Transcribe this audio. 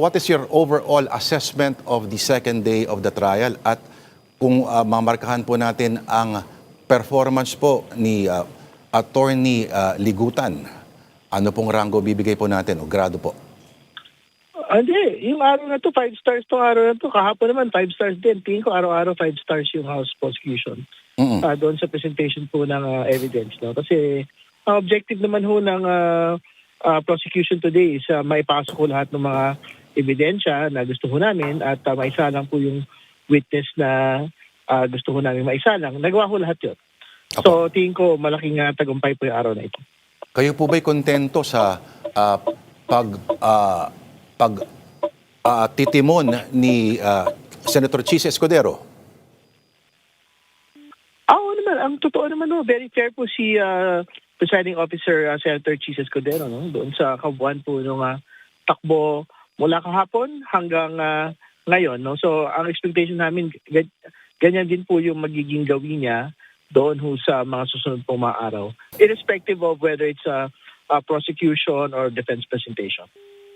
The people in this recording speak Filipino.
What is your overall assessment of the second day of the trial at kung mamarkahan po natin ang performance po ni Attorney Ligutan, ano pong rango bibigay po natin o grado po? Hindi, yung araw na to 5 stars tong araw na to. Kahapon naman 5 stars din. Tingin ko araw-araw 5 stars yung House prosecution. Doon sa presentation po ng evidence. No? Kasi ang objective naman ho ng prosecution today is maipasok ko lahat ng mga ebidensya na gusto ho namin at maisalang po yung witness na gusto ho namin maisalang. Nagawa ho lahat yun. So tingin ko malaking tagumpay po yung araw na ito. Kayo po ba'y kontento sa titimon ni Senator Chis Escudero? Oo naman, ang totoo naman very fair po si Presiding Officer Senator Chis Escudero doon sa kabuuan po nung takbo mula kahapon hanggang ngayon. So ang expectation namin, ganyan din po yung magiging gawin niya doon sa mga susunod pong mga araw, irrespective of whether it's a prosecution or defense presentation.